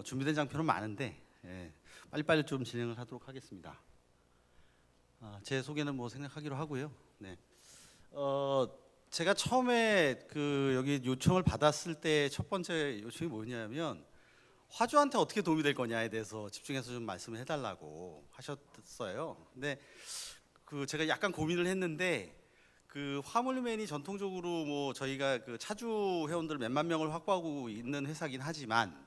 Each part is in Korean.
준비된 장표는 많은데 빨리빨리 좀 진행을 하도록 하겠습니다. 제 소개는 뭐 생략하기로 하고요. 네. 제가 처음에 여기 요청을 받았을 때 첫 번째 요청이 뭐냐면 화주한테 어떻게 도움이 될 거냐에 대해서 집중해서 좀 말씀을 해달라고 하셨어요. 근데 제가 약간 고민을 했는데 화물맨이 전통적으로 뭐 저희가 차주 회원들 몇만 명을 확보하고 있는 회사긴 하지만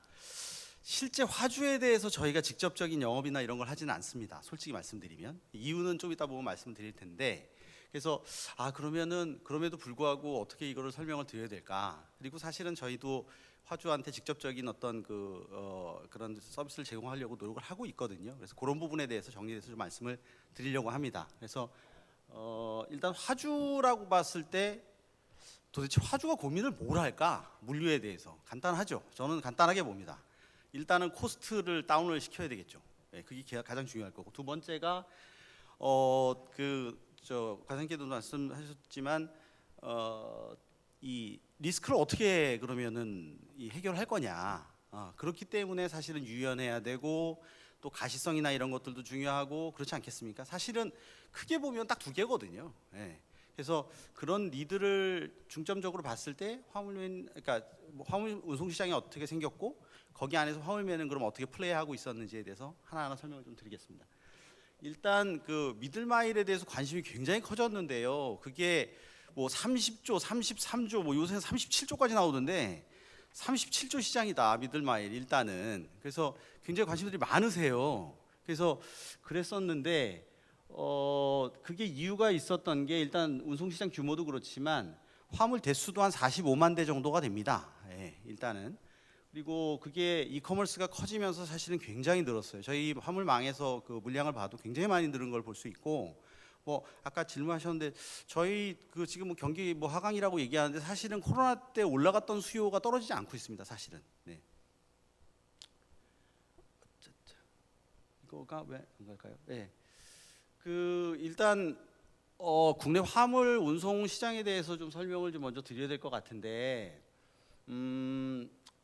실제 화주에 대해서 저희가 직접적인 영업이나 이런 걸 하지는 않습니다. 솔직히 말씀드리면 이유는 좀 이따 보면 말씀드릴 텐데, 그래서 그러면은 그럼에도 불구하고 어떻게 이거를 설명을 드려야 될까? 그리고 사실은 저희도 화주한테 직접적인 어떤 그런 서비스를 제공하려고 노력을 하고 있거든요. 그래서 그런 부분에 대해서 정리해서 좀 말씀을 드리려고 합니다. 그래서 일단 화주라고 봤을 때 도대체 화주가 고민을 뭘 할까? 물류에 대해서 간단하죠. 저는 간단하게 봅니다. 일단은 코스트를 다운을 시켜야 되겠죠. 그게 가장 중요할 거고, 두 번째가 과장님께도 말씀하셨지만 이 리스크를 어떻게 그러면은 해결할 거냐. 그렇기 때문에 사실은 유연해야 되고 또 가시성이나 이런 것들도 중요하고 그렇지 않겠습니까? 사실은 크게 보면 딱 두 개거든요. 그래서 그런 니드를 중점적으로 봤을 때 그러니까 화물 운송 시장이 어떻게 생겼고 거기 안에서 화물맨은 그럼 어떻게 플레이하고 있었는지에 대해서 하나하나 설명을 좀 드리겠습니다. 일단 미들마일에 대해서 관심이 굉장히 커졌는데요. 그게 뭐 30조, 33조, 뭐 요새는 37조까지 나오던데 37조 시장이다 미들마일 일단은. 그래서 굉장히 관심들이 많으세요. 그래서 그랬었는데 그게 이유가 있었던 게 일단 운송시장 규모도 그렇지만 화물 대수도 한 45만 대 정도가 됩니다. 일단은. 그리고 그게 이커머스가 커지면서 사실은 굉장히 늘었어요. 저희 화물망에서 물량을 봐도 굉장히 많이 늘은 걸 볼 수 있고, 뭐 아까 질문하셨는데 저희 지금 경기 하강이라고 얘기하는데 사실은 코로나 때 올라갔던 수요가 떨어지지 않고 있습니다. 사실은. 네. 이거가 왜 안 갈까요? 네. 일단 국내 화물 운송 시장에 대해서 좀 설명을 좀 먼저 드려야 될 것 같은데,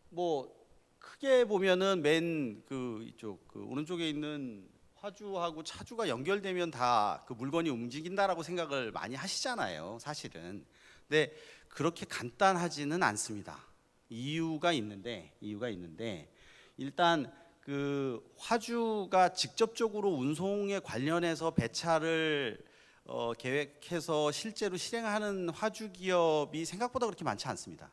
뭐 크게 보면은 맨 이쪽 오른쪽에 있는 화주하고 차주가 연결되면 다 물건이 움직인다라고 생각을 많이 하시잖아요, 사실은. 근데 그렇게 간단하지는 않습니다. 이유가 있는데 일단 화주가 직접적으로 운송에 관련해서 배차를 계획해서 실제로 실행하는 화주 기업이 생각보다 그렇게 많지 않습니다.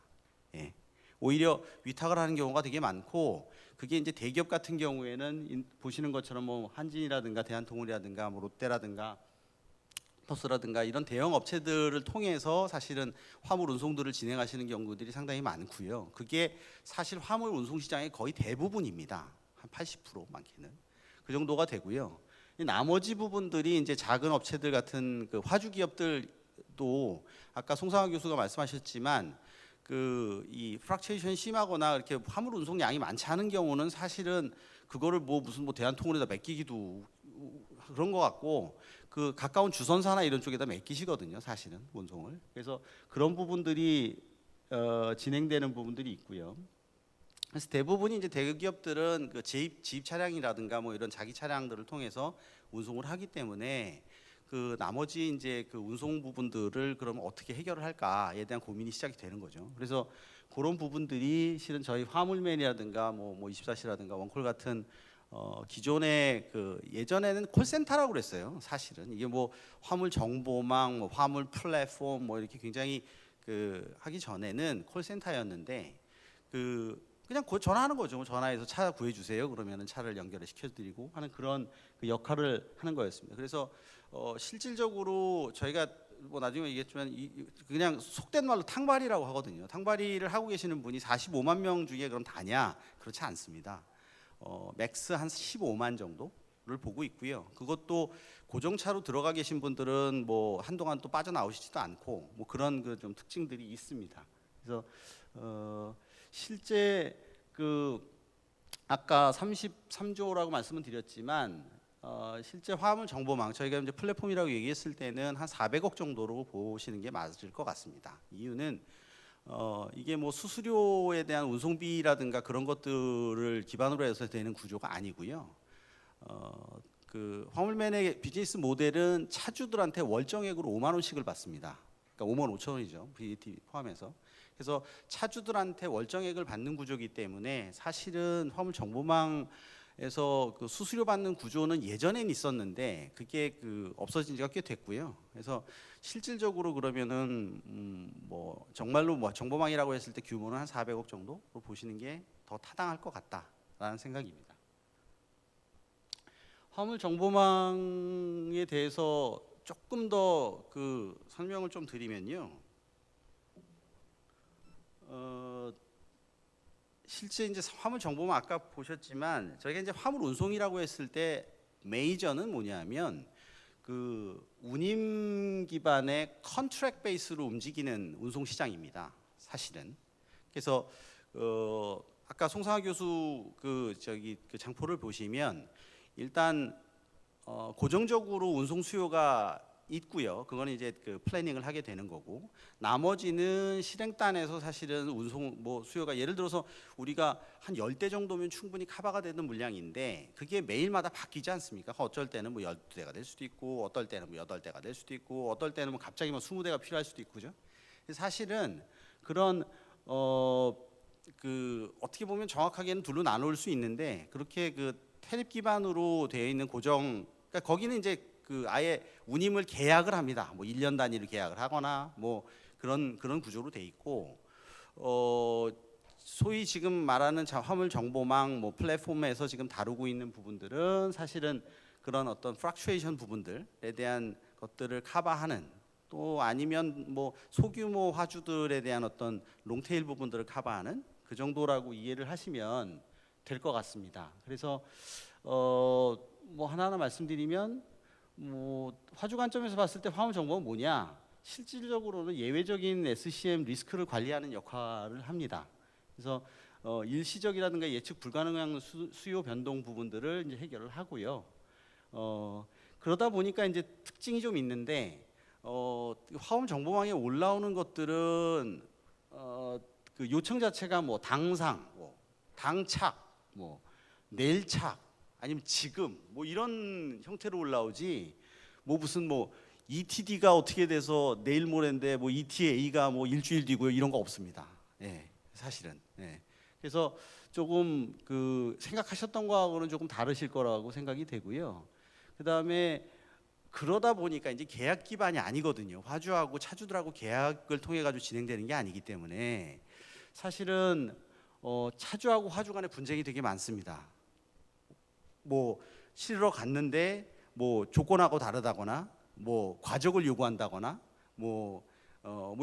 오히려 위탁을 하는 경우가 되게 많고, 그게 이제 대기업 같은 경우에는 보시는 것처럼 뭐 한진이라든가 대한통운이라든가 뭐 롯데라든가 토스라든가 이런 대형 업체들을 통해서 사실은 화물 운송들을 진행하시는 경우들이 상당히 많고요. 그게 사실 화물 운송 시장의 거의 대부분입니다. 한 80% 많게는 그 정도가 되고요. 나머지 부분들이 이제 작은 업체들 같은 화주 기업들도 아까 송상화 교수가 말씀하셨지만 이 프락처에이션이 심하거나 이렇게 화물 운송량이 많지 않은 경우는 사실은 그거를 무슨 대한통운에다 맡기기도 그런 것 같고, 가까운 주선사나 이런 쪽에다 맡기시거든요, 사실은 운송을. 그래서 그런 부분들이 진행되는 부분들이 있고요. 그래서 대부분이 이제 대기업들은 지입 차량이라든가 뭐 이런 자기 차량들을 통해서 운송을 하기 때문에 나머지 이제 운송 부분들을 그러면 어떻게 해결을 할까에 대한 고민이 시작이 되는 거죠. 그래서 그런 부분들이 실은 저희 화물맨이라든가 뭐 24시라든가 원콜 같은 기존의 예전에는 콜센터라고 그랬어요. 사실은 이게 뭐 화물 정보망, 뭐 화물 플랫폼 뭐 이렇게 굉장히 하기 전에는 콜센터였는데 그냥 전화하는 거죠. 전화해서 차 구해주세요. 그러면은 차를 연결을 시켜드리고 하는 그런 역할을 하는 거였습니다. 그래서 실질적으로 저희가 뭐 나중에 얘기했지만 그냥 속된 말로 탕발이라고 하거든요. 탕발이를 하고 계시는 분이 45만 명 중에 그럼 다냐? 그렇지 않습니다. 맥스 한 15만 정도를 보고 있고요. 그것도 고정차로 들어가 계신 분들은 뭐 한동안 또 빠져나오시지도 않고 뭐 그런 좀 특징들이 있습니다. 그래서 실제 아까 33조라고 말씀을 드렸지만 실제 화물 정보망 저희가 이제 플랫폼이라고 얘기했을 때는 한 400억 정도로 보시는 게 맞을 것 같습니다. 이유는 이게 뭐 수수료에 대한 운송비라든가 그런 것들을 기반으로 해서 되는 구조가 아니고요. 그 화물맨의 비즈니스 모델은 차주들한테 월정액으로 5만 원씩을 받습니다. 그러니까 5만 5천 원이죠. VAT 포함해서. 그래서 차주들한테 월정액을 받는 구조이기 때문에 사실은 화물 정보망에서 그 수수료 받는 구조는 예전엔 있었는데 그게 그 없어진 지가 꽤 됐고요. 그래서 실질적으로 그러면은 뭐 정말로 뭐 정보망이라고 했을 때 규모는 한 400억 정도로 보시는 게 더 타당할 것 같다라는 생각입니다. 화물 정보망에 대해서 조금 더 그 설명을 좀 드리면요. 실제 이제 화물 정보망 아까 보셨지만 저희가 이제 화물 운송이라고 했을 때 메이저는 뭐냐면 그 운임 기반의 컨트랙 베이스로 움직이는 운송 시장입니다. 사실은. 그래서 아까 송상하 교수 그 장포를 보시면 일단 고정적으로 운송 수요가 있고요. 그거는 이제 그 플래닝을 하게 되는 거고, 나머지는 실행단에서 사실은 운송 뭐 수요가 예를 들어서 우리가 한 10대 정도면 충분히 커버가 되는 물량인데 그게 매일마다 바뀌지 않습니까? 어쩔 때는 뭐 12대가 될 수도 있고, 어떨 때는 뭐 8대가 될 수도 있고, 어떨 때는 뭐 갑자기 뭐 20대가 필요할 수도 있고, 그죠? 사실은 그런 그 어떻게 보면 정확하게는 둘로 나눌 수 있는데 그렇게 그 테립 기반으로 되어 있는 고정, 그러니까 거기는 이제 그 아예 운임을 계약을 합니다. 뭐 1년 단위로 계약을 하거나 뭐 그런 구조로 돼 있고, 소위 지금 말하는 화물 정보망 뭐 플랫폼에서 지금 다루고 있는 부분들은 사실은 그런 어떤 프락추에이션 부분들에 대한 것들을 커버하는, 또 아니면 뭐 소규모 화주들에 대한 어떤 롱테일 부분들을 커버하는 그 정도라고 이해를 하시면 될 것 같습니다. 그래서 뭐 하나하나 말씀드리면 뭐 화주 관점에서 봤을 때 화물 정보는 뭐냐? 실질적으로는 예외적인 SCM 리스크를 관리하는 역할을 합니다. 그래서 일시적이라든가 예측 불가능한 수요 변동 부분들을 이제 해결을 하고요. 그러다 보니까 이제 특징이 좀 있는데 화물 정보망에 올라오는 것들은 그 요청 자체가 뭐 당상, 뭐 당착, 뭐 내일착, 아니면 지금 뭐 이런 형태로 올라오지, 뭐 무슨 뭐 ETD가 어떻게 돼서 내일 모레인데 뭐 ETA가 뭐 일주일 뒤고요, 이런 거 없습니다. 예, 사실은. 예. 그래서 조금 그 생각하셨던 거하고는 조금 다르실 거라고 생각이 되고요. 그다음에 그러다 보니까 이제 계약 기반이 아니거든요. 화주하고 차주들하고 계약을 통해 가지고 진행되는 게 아니기 때문에 사실은 차주하고 화주 간의 분쟁이 되게 많습니다. 뭐 실으러 갔는데 뭐 조건하고 다르다거나 뭐 과적을 요구한다거나 뭐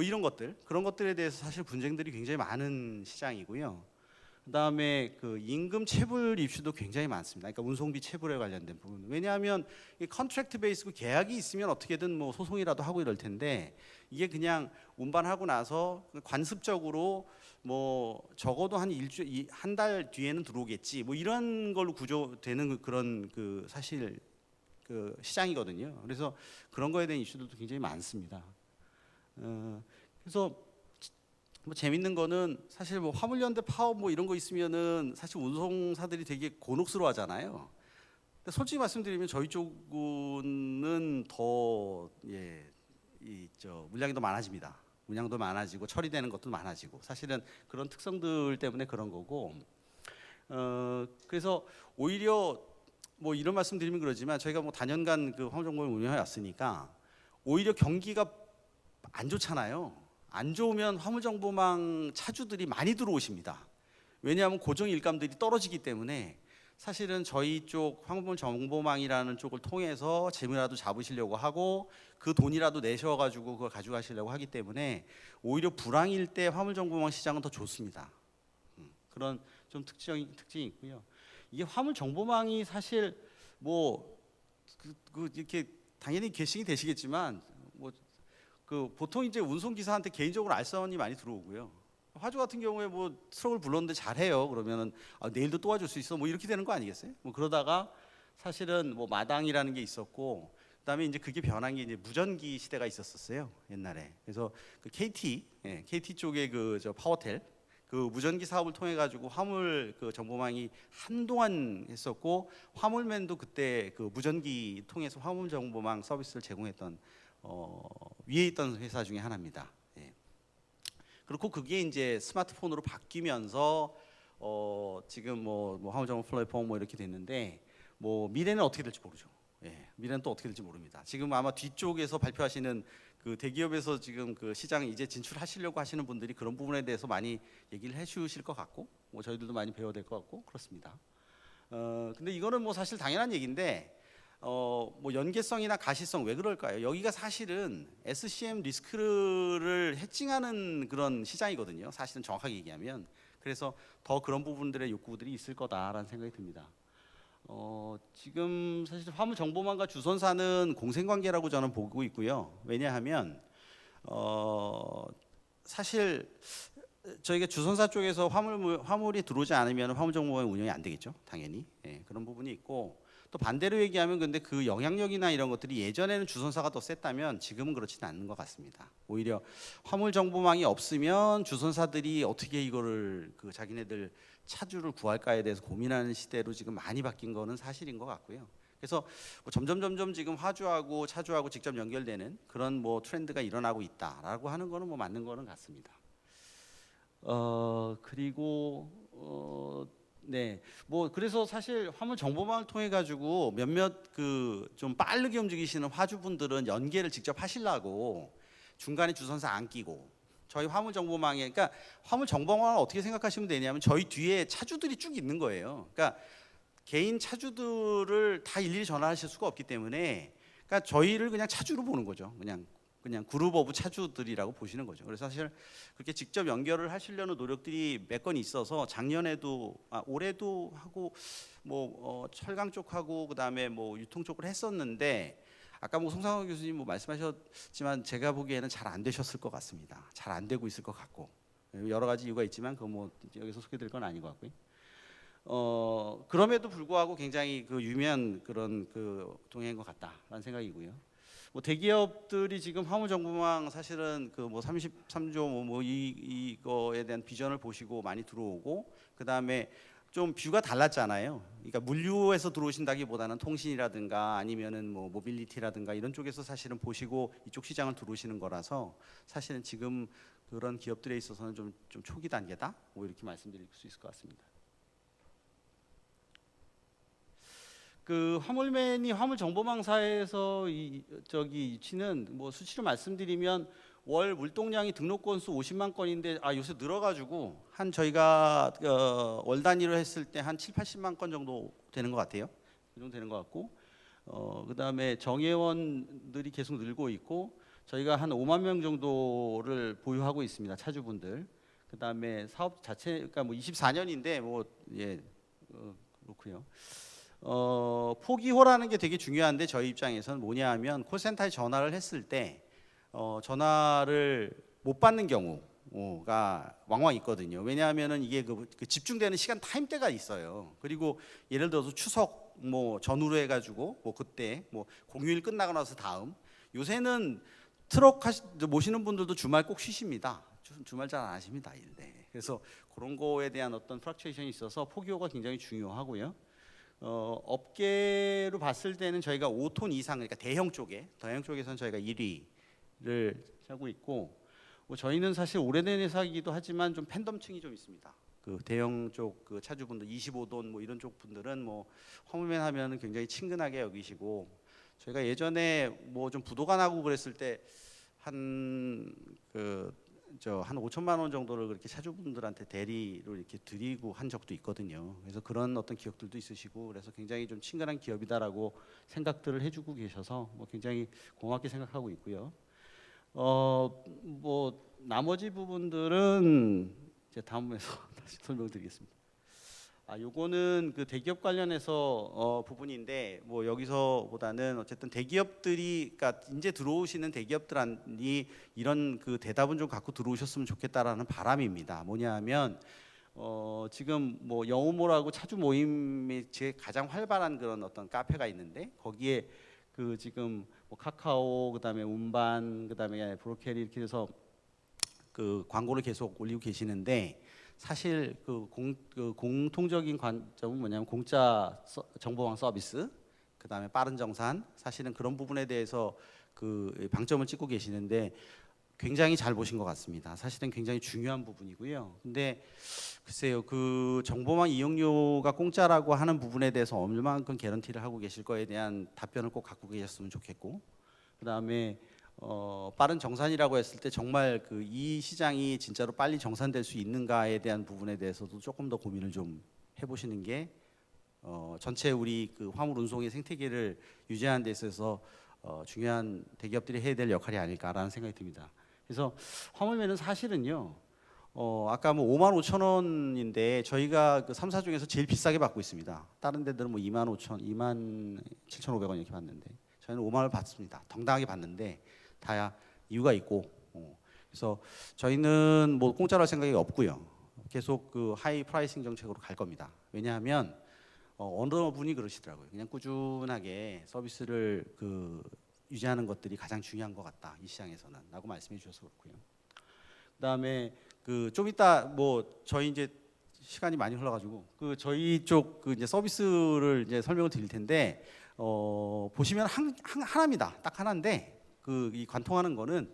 이런 것들, 그런 것들에 대해서 사실 분쟁들이 굉장히 많은 시장이고요. 그다음에 그 임금 체불 이슈도 굉장히 많습니다. 그러니까 운송비 체불에 관련된 부분. 왜냐하면 이 컨트랙트 베이스고 계약이 있으면 어떻게든 뭐 소송이라도 하고 이럴 텐데 이게 그냥 운반하고 나서 관습적으로 뭐 적어도 한 달 뒤에는 들어오겠지 뭐 이런 걸로 구조되는 그런 그 사실 그 시장이거든요. 그래서 그런 거에 대한 이슈들도 굉장히 많습니다. 그래서 뭐 재밌는 거는 사실 뭐 화물연대 파업 뭐 이런 거 있으면은 사실 운송사들이 되게 곤혹스러워하잖아요. 근데 솔직히 말씀드리면 저희 쪽은 더 물량이 더 많아집니다. 물량도 많아지고 처리되는 것도 많아지고, 사실은 그런 특성들 때문에 그런 거고. 그래서 오히려 뭐 이런 말씀드리면 그러지만 저희가 뭐 다년간 그 화물정보를 운영해 왔으니까 오히려 경기가 안 좋잖아요. 안 좋으면 화물정보망 차주들이 많이 들어오십니다. 왜냐하면 고정 일감들이 떨어지기 때문에 사실은 저희 쪽 화물정보망이라는 쪽을 통해서 재물이라도 잡으시려고 하고 그 돈이라도 내셔가지고 그걸 가져가시려고 하기 때문에 오히려 불황일 때 화물정보망 시장은 더 좋습니다. 그런 좀 특징이 있고요. 이게 화물정보망이 사실 뭐 이렇게 당연히 개싱이 되시겠지만 뭐 그 보통 이제 운송기사한테 개인적으로 알선이 많이 들어오고요. 화주 같은 경우에 뭐 트럭을 불렀는데 잘해요. 그러면은 내일도 도와줄 수 있어. 뭐 이렇게 되는 거 아니겠어요? 뭐 그러다가 사실은 뭐 마당이라는 게 있었고, 그다음에 이제 그게 변한 게 이제 무전기 시대가 있었어요 옛날에. 그래서 그 KT 쪽에 그 저 파워텔 그 무전기 사업을 통해 가지고 화물 그 정보망이 한동안 했었고, 화물맨도 그때 그 무전기 통해서 화물 정보망 서비스를 제공했던 위에 있던 회사 중에 하나입니다. 예. 그렇고 그게 이제 스마트폰으로 바뀌면서 지금 뭐 화물 정보 플랫폼 뭐 이렇게 됐는데, 뭐 미래는 어떻게 될지 모르죠. 예. 미래는 또 어떻게 될지 모릅니다. 지금 아마 뒤쪽에서 발표하시는 그 대기업에서 지금 그 시장 이제 진출하시려고 하시는 분들이 그런 부분에 대해서 많이 얘기를 해주실 것 같고, 뭐 저희들도 많이 배워야 될 것 같고 그렇습니다. 근데 이거는 뭐 사실 당연한 얘기인데, 뭐 연계성이나 가시성 왜 그럴까요? 여기가 사실은 SCM 리스크를 해칭하는 그런 시장이거든요. 사실은 정확하게 얘기하면. 그래서 더 그런 부분들의 욕구들이 있을 거다라는 생각이 듭니다. 지금 사실 화물 정보망과 주선사는 공생관계라고 저는 보고 있고요. 왜냐하면 사실 저희가 주선사 쪽에서 화물이 들어오지 않으면 화물 정보망 운영이 안 되겠죠, 당연히. 예, 그런 부분이 있고, 또 반대로 얘기하면 근데 그 영향력이나 이런 것들이 예전에는 주선사가 더 셌다면 지금은 그렇지는 않는 것 같습니다. 오히려 화물 정보망이 없으면 주선사들이 어떻게 이거를 그 자기네들 차주를 구할까에 대해서 고민하는 시대로 지금 많이 바뀐 거는 사실인 것 같고요. 그래서 뭐 점점 지금 화주하고 차주하고 직접 연결되는 그런 뭐 트렌드가 일어나고 있다라고 하는 거는 뭐 맞는 거는 같습니다. 그리고 네, 뭐 그래서 사실 화물 정보망을 통해 가지고 몇몇 그 좀 빠르게 움직이시는 화주분들은 연계를 직접 하시려고 중간에 주선사 안 끼고 저희 화물 정보망에, 그러니까 화물 정보망을 어떻게 생각하시면 되냐면 저희 뒤에 차주들이 쭉 있는 거예요. 그러니까 개인 차주들을 다 일일이 전화하실 수가 없기 때문에, 그러니까 저희를 그냥 차주로 보는 거죠. 그냥 그룹 오브 차주들이라고 보시는 거죠. 그래서 사실 그렇게 직접 연결을 하시려는 노력들이 몇 건 있어서 작년에도 올해도 하고 뭐 철강 쪽하고 그다음에 뭐 유통 쪽을 했었는데, 아까 뭐 송상호 교수님 뭐 말씀하셨지만 제가 보기에는 잘 안 되셨을 것 같습니다. 잘 안 되고 있을 것 같고, 여러 가지 이유가 있지만 그거 뭐 여기서 소개드릴 건 아닌 것 같고요. 그럼에도 불구하고 굉장히 그 유명한 그런 그 동행인 것 같다라는 생각이고요. 뭐 대기업들이 지금 화물 정보망 사실은 그 뭐 33조 뭐 이거에 대한 비전을 보시고 많이 들어오고, 그 다음에 좀 뷰가 달랐잖아요. 그러니까 물류에서 들어오신다기보다는 통신이라든가 아니면은 뭐 모빌리티라든가 이런 쪽에서 사실은 보시고 이쪽 시장을 들어오시는 거라서 사실은 지금 그런 기업들에 있어서는 좀 초기 단계다, 뭐 이렇게 말씀드릴 수 있을 것 같습니다. 그 화물맨이 화물 정보망사에서 저기 위치는 뭐 수치로 말씀드리면 월 물동량이 등록 건수 50만 건인데 요새 늘어가지고 한 저희가 월 단위로 했을 때 한 7, 80만 건 정도 되는 것 같아요. 그 정도 되는 것 같고, 그다음에 정회원들이 계속 늘고 있고, 저희가 한 5만 명 정도를 보유하고 있습니다, 차주분들. 그다음에 사업 자체가 뭐 24년인데 뭐 예, 그렇고요. 포기호라는 게 되게 중요한데 저희 입장에서는 뭐냐 하면 콜센터에 전화를 했을 때 전화를 못 받는 경우가 왕왕 있거든요. 왜냐하면은 이게 그 집중되는 시간 타임대가 있어요. 그리고 예를 들어서 추석 뭐 전후로 해가지고 뭐 그때 뭐 공휴일 끝나고 나서 다음, 요새는 트럭 모시는 분들도 주말 꼭 쉬십니다. 주말 잘 안 하십니다, 일. 네. 그래서 그런 거에 대한 어떤 플럭추에이션이 있어서 포기호가 굉장히 중요하고요. 업계로 봤을 때는 저희가 5톤 이상, 그러니까 대형 쪽에서는 저희가 1위를 하고 있고, 뭐 저희는 사실 오래된 회사이기도 하지만 좀 팬덤층이 좀 있습니다. 그 대형 쪽 그 차주분들 25돈 뭐 이런 쪽 분들은 뭐 화물맨 하면은 굉장히 친근하게 여기시고, 저희가 예전에 뭐 좀 부도가 나고 그랬을 때 한 5천만 원 정도를 그렇게 차주분들한테 대리로 이렇게 드리고 한 적도 있거든요. 그래서 그런 어떤 기억들도 있으시고, 그래서 굉장히 좀 친근한 기업이다라고 생각들을 해주고 계셔서 뭐 굉장히 고맙게 생각하고 있고요. 뭐 나머지 부분들은 이제 다음에서 다시 설명드리겠습니다. 요거는 그 대기업 관련해서 부분인데, 뭐 여기서보다는 어쨌든 대기업들이, 그러니까 이제 들어오시는 대기업들이 이런 그 대답은 좀 갖고 들어오셨으면 좋겠다라는 바람입니다. 뭐냐하면 지금 뭐 영우모라고 차주 모임이 제 가장 활발한 그런 어떤 카페가 있는데, 거기에 그 지금 뭐 카카오 그다음에 운반 그다음에 브로케리 이렇게 해서 그 광고를 계속 올리고 계시는데 사실 그 공통적인 관점은 뭐냐면 공짜 정보망 서비스 그다음에 빠른 정산 사실은 그런 부분에 대해서 그 방점을 찍고 계시는데 굉장히 잘 보신 것 같습니다. 사실은 굉장히 중요한 부분이고요. 근데 글쎄요, 그 정보망 이용료가 공짜라고 하는 부분에 대해서 얼마만큼 개런티를 하고 계실 거에 대한 답변을 꼭 갖고 계셨으면 좋겠고, 그 다음에 빠른 정산이라고 했을 때 정말 그 이 시장이 진짜로 빨리 정산될 수 있는가에 대한 부분에 대해서도 조금 더 고민을 좀 해보시는 게 전체 우리 그 화물 운송의 생태계를 유지하는 데 있어서 중요한 대기업들이 해야 될 역할이 아닐까라는 생각이 듭니다. 그래서 화물매는 사실은요, 아까 뭐 5만 5천 원인데 저희가 그 3사 중에서 제일 비싸게 받고 있습니다. 다른 데들은 뭐 2만 5천, 2만 7,500원 이렇게 받는데 저희는 5만 원을 받습니다. 당당하게 받는데 다 이유가 있고, 그래서 저희는 뭐 공짜로 할 생각이 없고요. 계속 그 하이 프라이싱 정책으로 갈 겁니다. 왜냐하면 어느 분이 그러시더라고요. 그냥 꾸준하게 서비스를 그 유지하는 것들이 가장 중요한 것 같다 이 시장에서는 라고 말씀해 주셔서 그렇고요. 그다음에 그 좀 이따 뭐 저희 이제 시간이 많이 흘러가지고 그 저희 쪽 그 이제 서비스를 이제 설명을 드릴 텐데 보시면 하나입니다. 딱 하나인데 그 이 관통하는 거는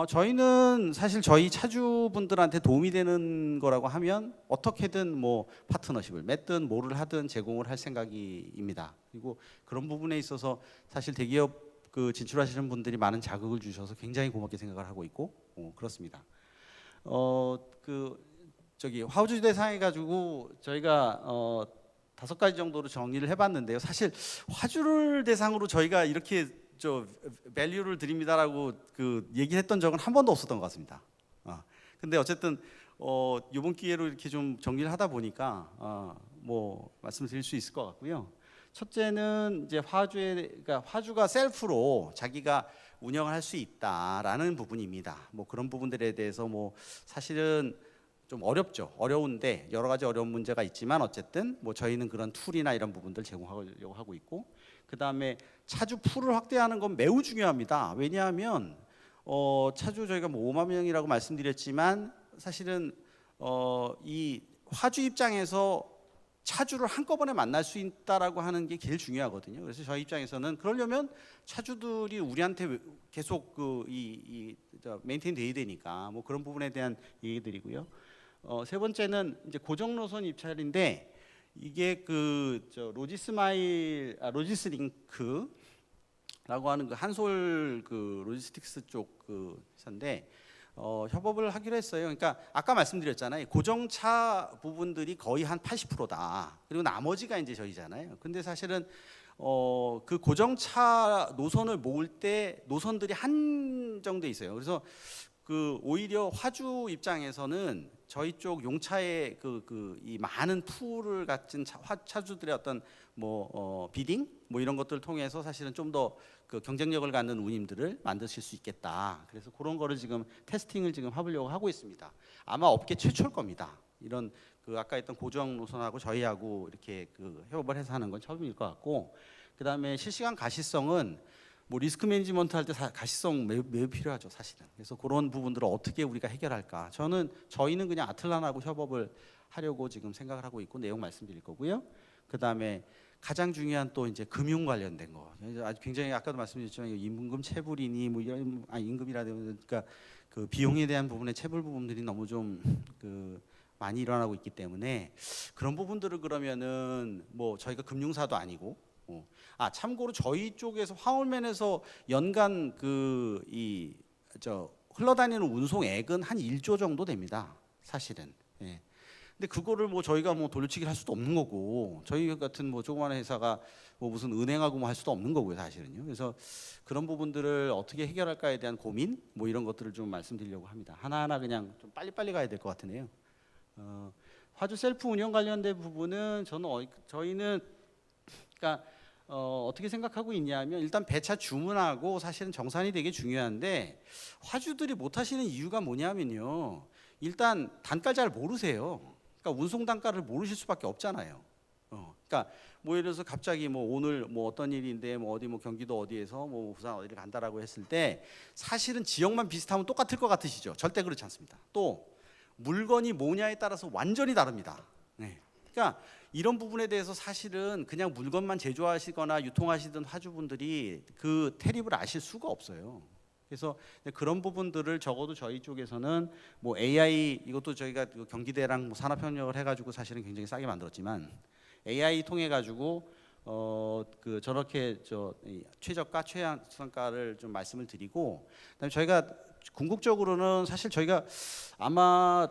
저희는 사실 저희 차주분들한테 도움이 되는 거라고 하면 어떻게든 뭐 파트너십을 맺든 뭐를 하든 제공을 할 생각입니다. 그리고 그런 부분에 있어서 사실 대기업 그 진출하시는 분들이 많은 자극을 주셔서 굉장히 고맙게 생각을 하고 있고 그렇습니다. 그 저기 화우주 대상 해가지고 저희가 5가지 정도로 정리를 해봤는데요. 사실 화주를 대상으로 저희가 이렇게 저 밸류를 드립니다라고 그 얘기했던 적은 한 번도 없었던 것 같습니다. 근데 어쨌든 이번 기회로 이렇게 좀 정리를 하다 보니까 뭐 말씀드릴 수 있을 것 같고요. 첫째는 이제 그러니까 화주가 셀프로 자기가 운영을 할 수 있다라는 부분입니다. 뭐 그런 부분들에 대해서 뭐 사실은 좀 어렵죠. 어려운데 여러 가지 어려운 문제가 있지만 어쨌든 뭐 저희는 그런 툴이나 이런 부분들 제공하려고 하고 있고, 그 다음에 차주 풀을 확대하는 건 매우 중요합니다. 왜냐하면 차주 저희가 뭐 5만 명이라고 말씀드렸지만 사실은 이 화주 입장에서 차주를 한꺼번에 만날 수 있다라고 하는 게 제일 중요하거든요. 그래서 저희 입장에서는 그러려면 차주들이 우리한테 계속 메인테인 돼야 되니까 뭐 그런 부분에 대한 얘기들이고요. 세 번째는 이제 고정 노선 입찰인데 이게 로지스 링크라고 하는 그 한솔 그 로지스틱스 쪽 그 회사인데 협업을 하기로 했어요. 그러니까 아까 말씀드렸잖아요. 고정차 부분들이 거의 한 80%다. 그리고 나머지가 이제 저희잖아요. 근데 사실은 그 고정차 노선을 모을 때 노선들이 한정돼 있어요. 그래서 그 오히려 화주 입장에서는 저희 쪽 용차의 이 많은 풀을 가진 차주들의 어떤 뭐 비딩 뭐 이런 것들을 통해서 사실은 좀 더 그 경쟁력을 갖는 운임들을 만드실 수 있겠다. 그래서 그런 거를 지금 테스팅을 지금 해보려고 하고 있습니다. 아마 업계 최초일 겁니다. 이런 그 아까 했던 고정 노선하고 저희하고 이렇게 그 협업을 해서 하는 건 처음일 것 같고, 그 다음에 실시간 가시성은 뭐 리스크 매니지먼트 할 때 가시성 매우 필요하죠, 사실은. 그래서 그런 부분들을 어떻게 우리가 해결할까? 저희는 그냥 아틀란하고 협업을 하려고 지금 생각을 하고 있고 내용 말씀드릴 거고요. 그 다음에 가장 중요한 또 이제 금융 관련된 거. 아주 굉장히 아까도 말씀드렸지만 임금 체불이니 뭐 이런 임금이라든가 그 비용에 대한 부분의 체불 부분들이 너무 좀 그 많이 일어나고 있기 때문에 그런 부분들을 그러면은 뭐 저희가 금융사도 아니고 참고로 저희 쪽에서 화물맨에서 연간 흘러다니는 운송액은 한 1조 정도 됩니다. 사실은. 예. 근데 그거를 뭐 저희가 뭐 돌려치기를 할 수도 없는 거고, 저희 같은 뭐 조그마한 회사가 뭐 무슨 은행하고 뭐 할 수도 없는 거고요, 사실은요. 그래서 그런 부분들을 어떻게 해결할까에 대한 고민 뭐 이런 것들을 좀 말씀드리려고 합니다. 하나하나 그냥 좀 빨리빨리 가야 될 것 같으네요. 화주 셀프 운영 관련된 부분은 저희는 그러니까 어떻게 생각하고 있냐면 일단 배차 주문하고 사실은 정산이 되게 중요한데 화주들이 못 하시는 이유가 뭐냐면요. 일단 단가를 잘 모르세요. 그러니까 운송 단가를 모르실 수밖에 없잖아요. 그러니까 뭐 예를 들어서 갑자기 뭐 오늘 뭐 어떤 일인데 뭐 어디 뭐 경기도 어디에서 뭐 부산 어디를 간다라고 했을 때 사실은 지역만 비슷하면 똑같을 것 같으시죠? 절대 그렇지 않습니다. 또 물건이 뭐냐에 따라서 완전히 다릅니다. 네. 그러니까 이런 부분에 대해서 사실은 그냥 물건만 제조하시거나 유통하시던 화주분들이 그 테립을 아실 수가 없어요. 그래서 그런 부분들을 적어도 저희 쪽에서는 뭐 AI 이것도 저희가 경기대랑 뭐 산업협력을 해가지고 사실은 굉장히 싸게 만들었지만 AI 통해 가지고 그 저렇게 최저가 최상가를 좀 말씀을 드리고 그다음에 저희가 궁극적으로는 사실 저희가 아마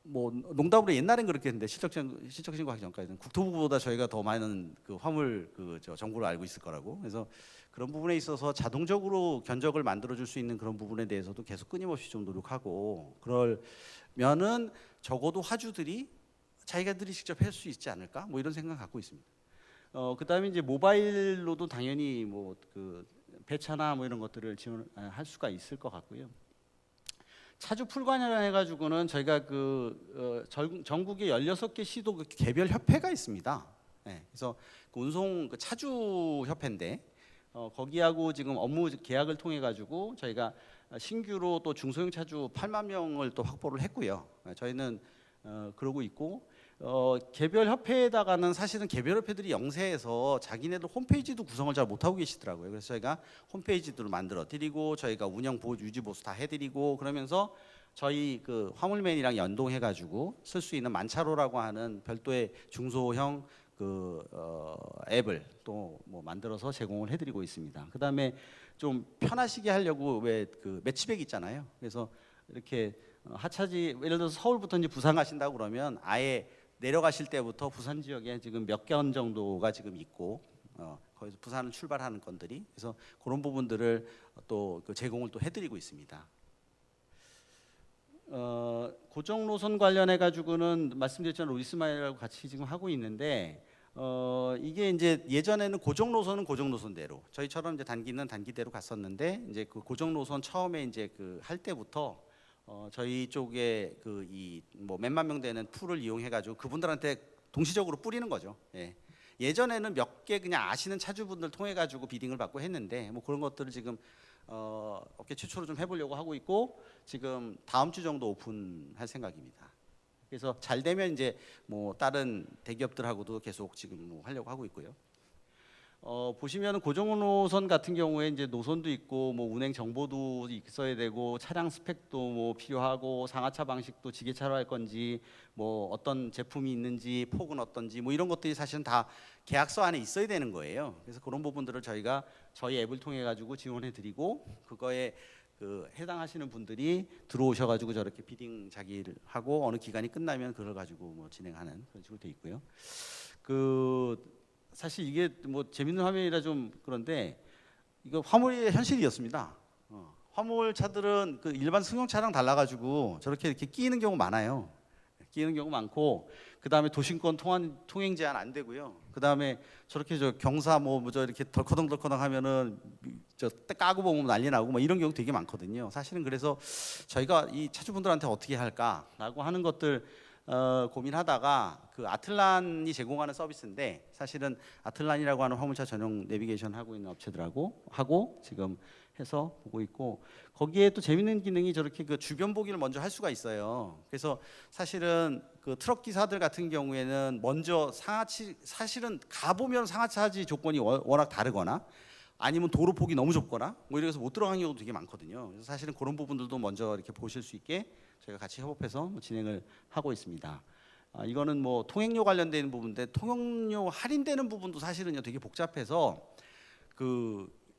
뭐 농담으로 옛날엔 그렇게 했는데 실적 신고하기 전까지는 국토부보다 저희가 더 많은 그 화물 정보를 알고 있을 거라고. 그래서 그런 부분에 있어서 자동적으로 견적을 만들어 줄 수 있는 그런 부분에 대해서도 계속 끊임없이 좀 노력하고 그러면은 적어도 화주들이 자기가들이 직접 할 수 있지 않을까? 뭐 이런 생각 갖고 있습니다. 그다음에 이제 모바일로도 당연히 뭐 그 배차나 뭐 이런 것들을 지원할 수가 있을 것 같고요. 차주 풀관이라 해가지고는 저희가 전국에 16개 시도 개별 협회가 있습니다. 네, 그래서 그 운송 차주 협회인데 거기하고 지금 업무 계약을 통해 가지고 저희가 신규로 또 중소형 차주 8만 명을 또 확보를 했고요. 저희는 그러고 있고 개별 협회에다가는 사실은 개별 협회들이 영세해서 자기네들 홈페이지도 구성을 잘 못하고 계시더라고요. 그래서 저희가 홈페이지들을 만들어 드리고 저희가 운영 보호 유지 보수 다 해드리고 그러면서 저희 그 화물맨이랑 연동해 가지고 쓸 수 있는 만차로라고 하는 별도의 중소형 앱을 또 뭐 만들어서 제공을 해드리고 있습니다. 그다음에 좀 편하시게 하려고 왜 그 매치백 있잖아요. 그래서 이렇게 하차지 예를 들어서 서울부터 이제 부산 가신다고 그러면 아예 내려가실 때부터 부산 지역에 지금 몇 견 정도가 지금 있고 거기서 부산을 출발하는 건들이 그래서 그런 부분들을 또 제공을 또 해드리고 있습니다. 고정 노선 관련해 가지고는 말씀드렸잖아요. 로이스마일하고 같이 지금 하고 있는데 이게 이제 예전에는 고정 노선은 고정 노선대로 저희처럼 이제 단기는 단기대로 갔었는데 이제 그 고정 노선 처음에 이제 할 때부터 저희 쪽에 이 뭐 몇만 명 되는 풀을 이용해 가지고 그분들한테 동시적으로 뿌리는 거죠. 예. 예전에는 몇 개 그냥 아시는 차주분들 통해 가지고 비딩을 받고 했는데 뭐 그런 것들을 지금 업계 최초로 좀 해보려고 하고 있고 지금 다음 주 정도 오픈할 생각입니다. 그래서 잘 되면 이제 뭐 다른 대기업들하고도 계속 지금 뭐 하려고 하고 있고요. 보시면은 고정 노선 같은 경우에 이제 노선도 있고 뭐 운행 정보도 있어야 되고 차량 스펙도 뭐 필요하고 상하차 방식도 지게차로 할 건지 뭐 어떤 제품이 있는지 폭은 어떤지 뭐 이런 것들이 사실은 다 계약서 안에 있어야 되는 거예요. 그래서 그런 부분들을 저희가 저희 앱을 통해 가지고 지원해 드리고 그거에 해당하시는 분들이 들어오셔가지고 저렇게 비딩 자기를 하고 어느 기간이 끝나면 그걸 가지고 뭐 진행하는 그런 식으로 돼 있고요. 사실 이게 뭐 재밌는 화면이라 좀 그런데 이거 화물의 현실이었습니다. 화물차들은 일반 승용차랑 달라가지고 저렇게 이렇게 끼이는 경우 많아요. 끼이는 경우 많고 그 다음에 도심권 통행 제한 안 되고요. 그 다음에 저렇게 경사 저 이렇게 덜커덩덜커덩 하면은 까고 보면 난리 나고 뭐 이런 경우 되게 많거든요. 사실은 그래서 저희가 이 차주분들한테 어떻게 할까라고 하는 것들 고민하다가 아틀란이 제공하는 서비스인데 사실은 아틀란이라고 하는 화물차 전용 내비게이션 하고 있는 업체들하고 하고 지금 해서 보고 있고 거기에 또 재밌는 기능이 저렇게 주변 보기를 먼저 할 수가 있어요. 그래서 사실은 트럭 기사들 같은 경우에는 먼저 사실은 가보면 상하차지 조건이 워낙 다르거나 아니면 도로 폭이 너무 좁거나 뭐 이래서 못 들어가는 경우도 되게 많거든요. 그래서 사실은 그런 부분들도 먼저 이렇게 보실 수 있게 저희가 같이 협업해서 진행을 하고 있습니다. 이거는 뭐 통행료 관련된 부분인데 통행료 할인되는 부분도 사실은요 되게 복잡해서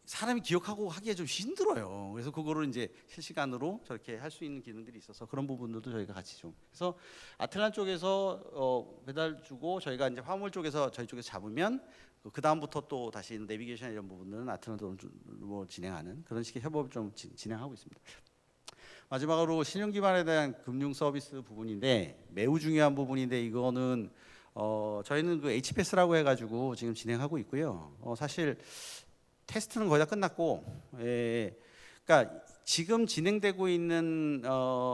사람이 기억하고 하기에 좀 힘들어요. 그래서 그거를 이제 실시간으로 저렇게 할 수 있는 기능들이 있어서 그런 부분들도 저희가 같이 좀 그래서 아틀란 쪽에서 배달 주고 저희가 이제 화물 쪽에서 저희 쪽에서 잡으면 그 다음부터 또 다시 내비게이션 이런 부분은 아틀란으로 뭐 진행하는 그런 식의 협업을 좀 진행하고 있습니다. 마지막으로 신용 기반에 대한 금융 서비스 부분인데 매우 중요한 부분인데 이거는 저희는 HPS라고 해가지고 지금 진행하고 있고요. 사실 테스트는 거의 다 끝났고, 그러니까 지금 진행되고 있는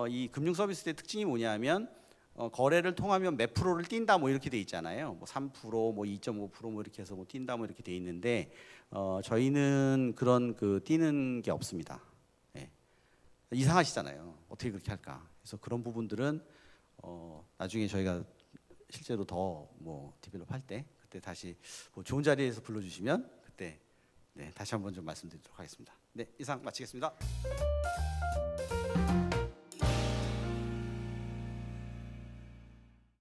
이 금융 서비스의 특징이 뭐냐면 거래를 통하면 몇 프로를 뛴다 뭐 이렇게 돼 있잖아요. 뭐 3%, 뭐 2.5%, 뭐 이렇게 해서 뭐 뛴다 뭐 이렇게 돼 있는데 저희는 그런 그 뛰는 게 없습니다. 예. 이상하시잖아요. 어떻게 그렇게 할까? 그래서 그런 부분들은 나중에 저희가 실제로 더 뭐 디벨롭 할 때 그때 다시 뭐 좋은 자리에서 불러주시면 그때 네, 다시 한번 좀 말씀드리도록 하겠습니다. 네, 이상 마치겠습니다.